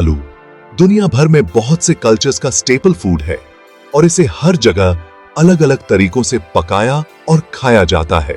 आलू दुनिया भर में बहुत से कल्चर्स का स्टेपल फूड है और इसे हर जगह अलग अलग तरीकों से पकाया और खाया जाता है।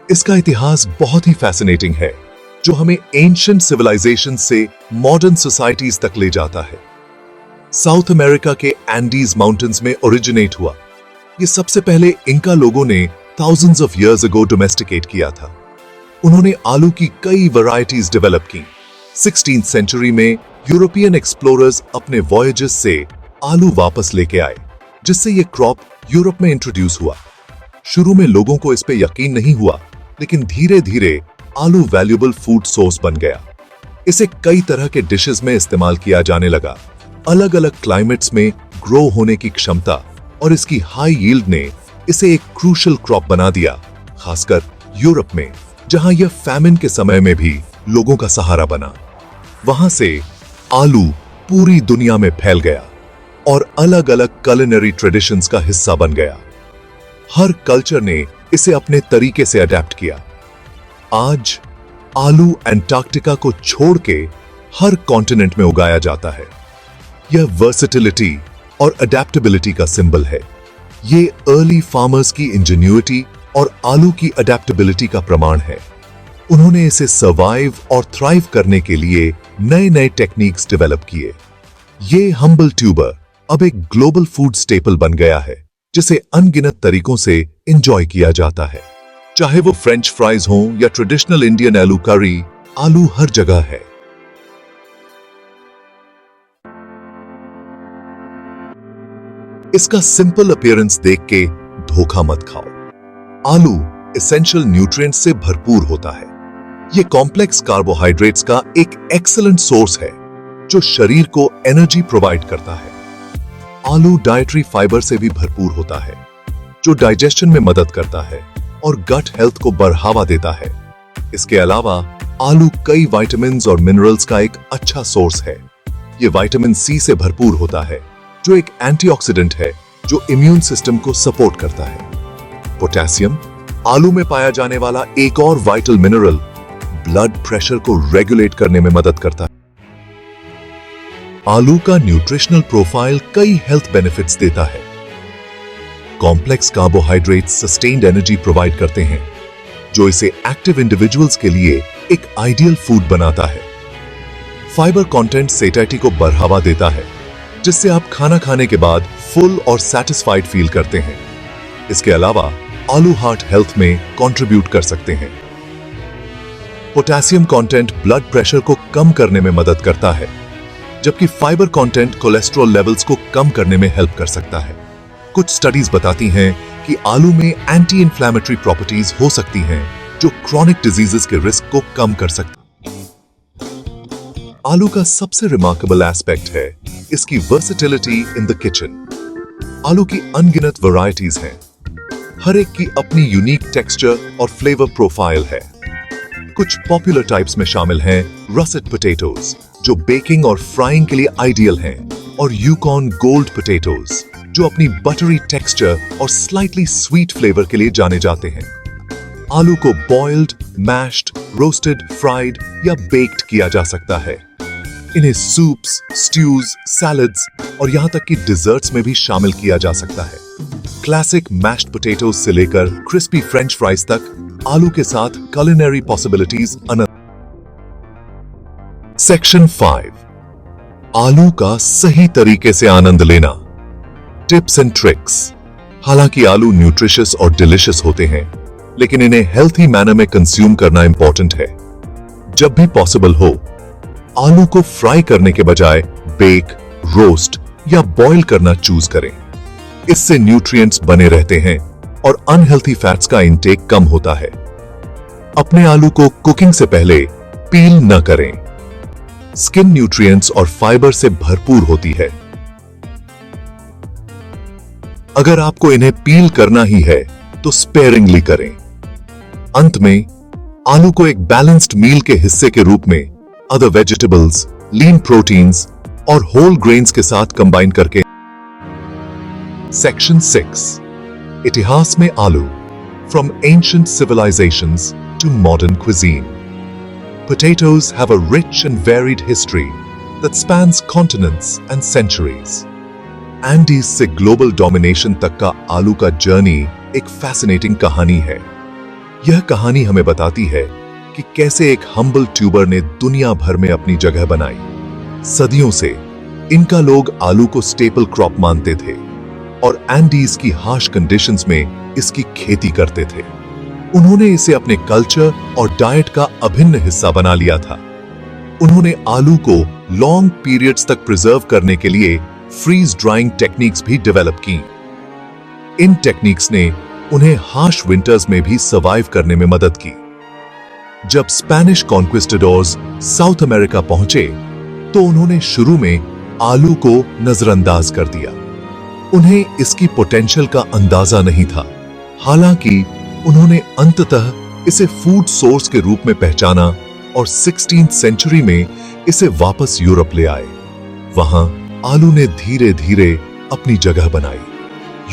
इसका इतिहास बहुत ही फैसिनेटिंग है जो हमें एंशिएंट सिविलाइजेशन से मॉडर्न सोसाइटीज तक ले जाता है। साउथ अमेरिका के एंडीज माउंटेन्स में ओरिजिनेट हुआ। ये सबसे पहले इंका लोगों ने thousands of years ago domesticate किया था। उन्होंने आलू की कई वैरायटीज डेवलप की। 16th सेंचुरी में यूरोपियन एक्सप्लोरर्स अपने वॉयजेस से आलू वापस लेके आए, जिससे ये क्रॉप यूरोप में इंट्रोड्यूस हुआ। शुरू में लोगों को इस पे यकीन नहीं हुआ, लेकिन धीरे धीरे आलू वैल्यूएबल फूड सोर्स बन गया। इसे कई तरह के डिशेस में इस्तेमाल किया जाने लगा। अलग अलग क्लाइमेट्स में ग्रो होने की क्षमता और इसकी हाई यील्ड ने इसे एक क्रूशल क्रॉप बना दिया, खासकर यूरोप में, जहां यह फैमिन के समय में भी लोगों का सहारा बना। वहां से आलू पूरी दुनिया में फैल गया और अलग अलग कुलिनरी ट्रेडिशंस का हिस्सा बन गया। हर कल्चर ने इसे अपने तरीके से अडेप्ट किया। आज आलू अंटार्कटिका को छोड़ के हर कॉन्टिनेंट में उगाया जाता है। यह वर्सेटिलिटी और अडेप्टेबिलिटी का सिंबल है। ये अर्ली फार्मर्स की इंजेन्युइटी और आलू की अडेप्टेबिलिटी का प्रमाण है। उन्होंने इसे सर्वाइव और थ्राइव करने के लिए नए नए टेक्निक्स डेवलप किए। ये हम्बल ट्यूबर अब एक ग्लोबल फूड स्टेपल बन गया है, जिसे अनगिनत तरीकों से एंजॉय किया जाता है। चाहे वो फ्रेंच फ्राइज हो या ट्रेडिशनल इंडियन आलू करी, आलू हर जगह है। इसका सिंपल अपीयरेंस देख के धोखा मत खाओ। आलू एसेंशियल न्यूट्रिएंट्स से भरपूर होता है। ये कॉम्प्लेक्स कार्बोहाइड्रेट्स का एक एक्सीलेंट सोर्स है जो शरीर को एनर्जी प्रोवाइड करता है। आलू डाइटरी फाइबर से भी भरपूर होता है जो डाइजेशन में मदद करता है और गट हेल्थ को बढ़ावा देता है। इसके अलावा आलू कई विटामिन्स और मिनरल्स का एक अच्छा सोर्स है। ये विटामिन सी से भरपूर होता है जो एक एंटीऑक्सीडेंट है जो इम्यून सिस्टम को सपोर्ट करता है। पोटेशियम आलू में पाया जाने वाला एक और वाइटल मिनरल ब्लड प्रेशर को रेगुलेट करने में मदद करता है। आलू का न्यूट्रिशनल प्रोफाइल कई हेल्थ बेनिफिट्स देता है। Complex carbohydrates sustained energy provide करते हैं, जो इसे एक्टिव इंडिविजुअल्स के लिए एक आइडियल फूड बनाता है। फाइबर कंटेंट सेटिस्फैक्टी को बढ़ावा देता है, जिससे आप खाना खाने के बाद फुल और सैटिस्फाइड फील करते हैं। इसके अलावा आलू हार्ट हेल्थ में कंट्रीब्यूट कर सकते हैं। पोटेशियम कंटेंट ब्लड प्रेशर को कम करने में मदद करता है, जबकि फाइबर कंटेंट कोलेस्ट्रॉल लेवल्स को कम करने में हेल्प कर सकता है। कुछ स्टडीज बताती हैं कि आलू में एंटी इंफ्लेमेटरी प्रॉपर्टीज हो सकती हैं जो क्रॉनिक डिजीजेस के रिस्क को कम कर सकती हैं। आलू का सबसे रिमार्केबल एस्पेक्ट है इसकी वर्सेटिलिटी इन द किचन। आलू की अनगिनत वैरायटीज हैं। हर एक की अपनी यूनिक टेक्सचर और फ्लेवर प्रोफाइल है। कुछ पॉपुलर टाइप्स में शामिल हैं रसेट पोटैटोज, जो बेकिंग और फ्राइंग के लिए आइडियल हैं, और यूकॉन गोल्ड पोटैटोज, जो अपनी बटरी टेक्सचर और स्लाइटली स्वीट फ्लेवर के लिए जाने जाते हैं। आलू को बॉइल्ड, मैश्ड, रोस्टेड, फ्राइड या बेक्ड किया जा सकता है। इन्हें सूप्स, स्ट्यूज, सैलड्स और यहां तक कि डिजर्ट्स में भी शामिल किया जा सकता है। क्लासिक मैश्ड पोटैटोज से लेकर क्रिस्पी फ्रेंच फ्राइज तक आलू के साथ कुलिनरी पॉसिबिलिटीज अनंत। सेक्शन 5, आलू का सही तरीके से आनंद लेना, टिप्स एंड ट्रिक्स। हालांकि आलू न्यूट्रिशियस और डिलिशियस होते हैं, लेकिन इन्हें हेल्थी मैनर में कंज्यूम करना इंपॉर्टेंट है। जब भी पॉसिबल हो, आलू को फ्राई करने के बजाय बेक, रोस्ट या बॉईल करना चूज करें। इससे न्यूट्रिएंट्स बने रहते हैं और अनहेल्थी फैट्स का इंटेक कम होता है। अपने आलू को कुकिंग से पहले पील न करें। स्किन न्यूट्रिएंट्स और फाइबर से भरपूर होती है। अगर आपको इन्हें पील करना ही है तो स्पेयरिंगली करें। अंत में आलू को एक बैलेंस्ड मील के हिस्से के रूप में अदर वेजिटेबल्स, लीन प्रोटीन्स और होल ग्रेन्स के साथ कंबाइन करके। सेक्शन 6, इतिहास में आलू, from ancient civilisations to modern cuisine. Potatoes have a rich and varied history, that spans continents and centuries. Andes से ग्लोबल डोमिनेशन तक का आलू का जर्नी एक फैसिनेटिंग कहानी है। यह कहानी हमें बताती है कि कैसे एक हम्बल ट्यूबर ने दुनिया भर में अपनी जगह बनाई। सदियों से इनका लोग आलू को स्टेपल क्रॉप मानते थे और एंडीज की हार्श कंडीशंस में इसकी खेती करते थे। उन्होंने इसे अपने कल्चर और डाइट का अभिन्न हिस्सा बना लिया था। उन्होंने आलू को लॉन्ग पीरियड्स तक प्रिजर्व करने के लिए फ्रीज ड्राइंग टेक्निक्स भी डेवलप की। इन टेक्निक्स ने उन्हें हार्श विंटर्स में भी सर्वाइव करने में मदद की। जब स्पेनिश कॉन्क्विस्टाडोर्स साउथ अमेरिका पहुंचे तो उन्होंने शुरू में आलू को नजरअंदाज कर दिया। उन्हें इसकी पोटेंशियल का अंदाजा नहीं था। हालांकि उन्होंने अंततः इसे फूड सोर्स के रूप में पहचाना और 16th सेंचुरी में इसे वापस यूरोप ले आए। वहां आलू ने धीरे धीरे अपनी जगह बनाई।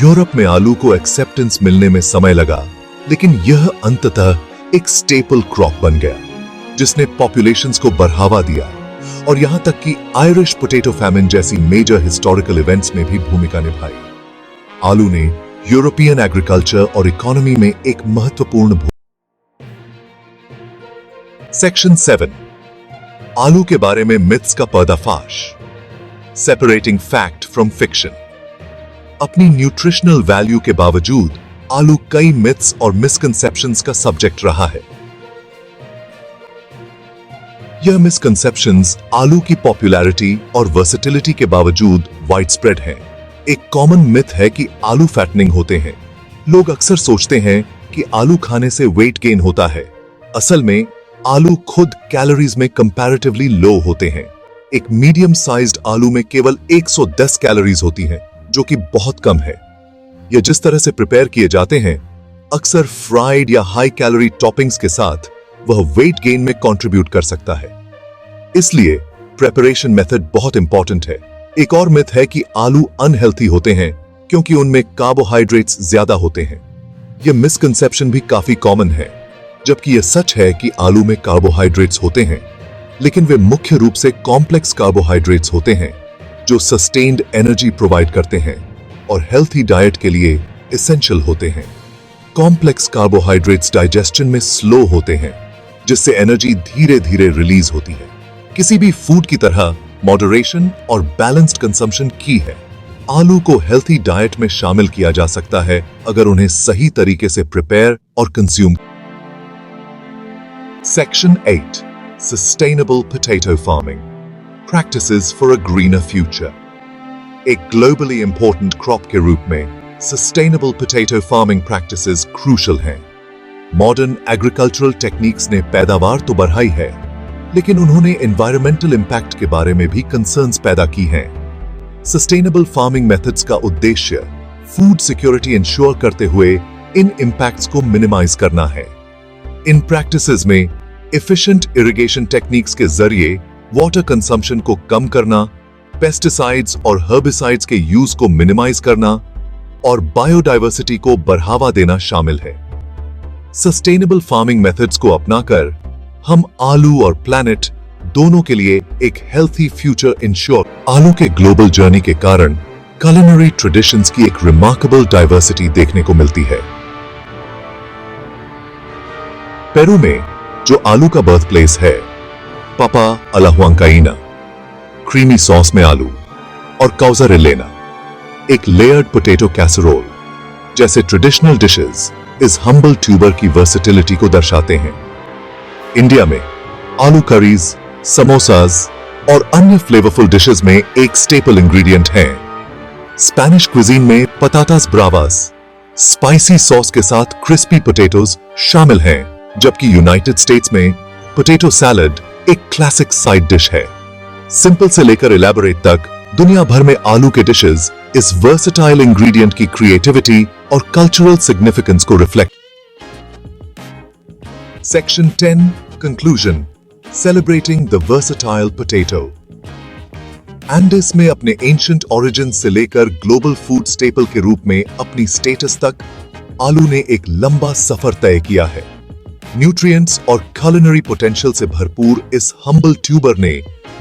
यूरोप में आलू को एक्सेप्टेंस मिलने में समय लगा, लेकिन यह अंततः एक स्टेपल क्रॉप बन गया जिसने पॉपुलेशंस को बढ़ावा दिया और यहां तक कि आयरिश पोटैटो फैमिन जैसी मेजर हिस्टोरिकल इवेंट्स में भी भूमिका निभाई। आलू ने यूरोपियन एग्रीकल्चर और इकोनॉमी में एक महत्वपूर्ण सेक्शन 7 आलू के बारे में मिथ्स का पर्दाफाश। Separating fact from fiction. अपनी न्यूट्रिशनल वैल्यू के बावजूद आलू कई मिथ्स और मिसकंसेप्शंस का सब्जेक्ट रहा है। यह मिसकंसेप्शंस आलू की पॉपुलैरिटी और वर्सेटिलिटी के बावजूद वाइडस्प्रेड हैं। एक कॉमन मिथ है कि आलू फैटनिंग होते हैं। लोग अक्सर सोचते हैं कि आलू खाने से वेट गेन होता है। असल में आलू खुद कैलोरीज में कंपैरेटिवली लो होते हैं। एक मीडियम साइज्ड आलू में केवल 110 कैलोरीज होती हैं, जो कि बहुत कम है। यह जिस तरह से प्रिपेयर किए जाते हैं, अक्सर फ्राइड या हाई कैलोरी टॉपिंग्स के साथ, वह वेट गेन में कंट्रीब्यूट कर सकता है। इसलिए प्रिपरेशन मेथड बहुत इंपॉर्टेंट है। एक और मिथ है कि आलू अनहेल्थी होते हैं क्योंकि उनमें कार्बोहाइड्रेट्स ज्यादा होते हैं। यह मिसकंसेप्शन भी काफी कॉमन है। जबकि यह सच है कि आलू में कार्बोहाइड्रेट्स होते हैं, लेकिन वे मुख्य रूप से कॉम्प्लेक्स कार्बोहाइड्रेट्स होते हैं जो सस्टेन्ड एनर्जी प्रोवाइड करते हैं और हेल्थी डाइट के लिए एसेंशियल होते हैं। कॉम्प्लेक्स कार्बोहाइड्रेट्स डाइजेशन में स्लो होते हैं, जिससे एनर्जी धीरे धीरे रिलीज होती है। किसी भी फूड की तरह मॉडरेशन और बैलेंस्ड कंजम्पशन की है। आलू को हेल्थी डाइट में शामिल किया जा सकता है अगर उन्हें सही तरीके से प्रिपेयर और consume. Section 8 Sustainable Potato Farming Practices for a Greener Future। एक globally important crop के रूप में sustainable potato farming practices crucial हैं। Modern agricultural techniques ने पैदावार तो बढ़ाई है, लेकिन उन्होंने environmental impact के बारे में भी concerns पैदा की हैं। Sustainable farming methods का उद्देश्य food security ensure करते हुए इन impacts को minimize करना है। इन प्रैक्टिसेस में एफिशिएंट इरिगेशन टेक्निक्स के जरिए वाटर कंजम्पशन को कम करना, पेस्टिसाइड्स और हर्बिसाइड्स के यूज को मिनिमाइज करना और बायोडायवर्सिटी को बढ़ावा देना शामिल है। सस्टेनेबल फार्मिंग मेथड्स को अपनाकर हम आलू और प्लैनेट दोनों के लिए एक हेल्थी फ्यूचर इंश्योर। आलू के ग्लोबल जर्नी के कारण कुलिनरी ट्रेडिशंस की एक रिमार्केबल डाइवर्सिटी देखने को मिलती है। पेरू में जो आलू का बर्थ प्लेस है, पापा अला हुआंकाइना, क्रीमी सॉस में आलू, और काउजा रिलेना, एक लेयर्ड पोटैटो कैसरोल जैसे ट्रेडिशनल डिशेस इस हम्बल ट्यूबर की वर्सेटिलिटी को दर्शाते हैं। इंडिया में आलू करीज, समोसास और अन्य फ्लेवरफुल डिशेस में एक स्टेपल इंग्रेडिएंट है। स्पेनिश क्विजीन में पतातास ब्रावास स्पाइसी सॉस के साथ क्रिस्पी पोटैटोज शामिल हैं, जबकि यूनाइटेड स्टेट्स में पोटैटो सैलड एक क्लासिक साइड डिश है। सिंपल से लेकर इलैबोरेट तक दुनिया भर में आलू के डिशेस इस वर्सेटाइल इंग्रेडिएंट की क्रिएटिविटी और कल्चरल सिग्निफिकेंस को reflect. Section 10 conclusion celebrating the versatile potato. Andes में अपने एंशिएंट ओरिजिन से लेकर ग्लोबल फूड स्टेपल के रूप में अपनी स्टेटस तक आलू ने एक लंबा सफर तय किया है। न्यूट्रिएंट्स और कुलिनरी पोटेंशियल से भरपूर इस हम्बल ट्यूबर ने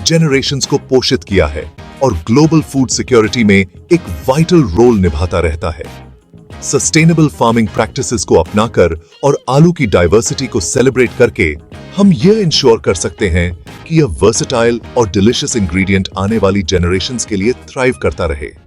जनरेशंस को पोषित किया है और ग्लोबल फूड सिक्योरिटी में एक वाइटल रोल निभाता रहता है। सस्टेनेबल फार्मिंग प्रैक्टिसेस को अपनाकर और आलू की डाइवर्सिटी को सेलिब्रेट करके हम यह इंश्योर कर सकते हैं कि यह वर्सेटाइल और डिलिशियस इंग्रेडिएंट आने वाली जनरेशंस के लिए थ्राइव करता रहे।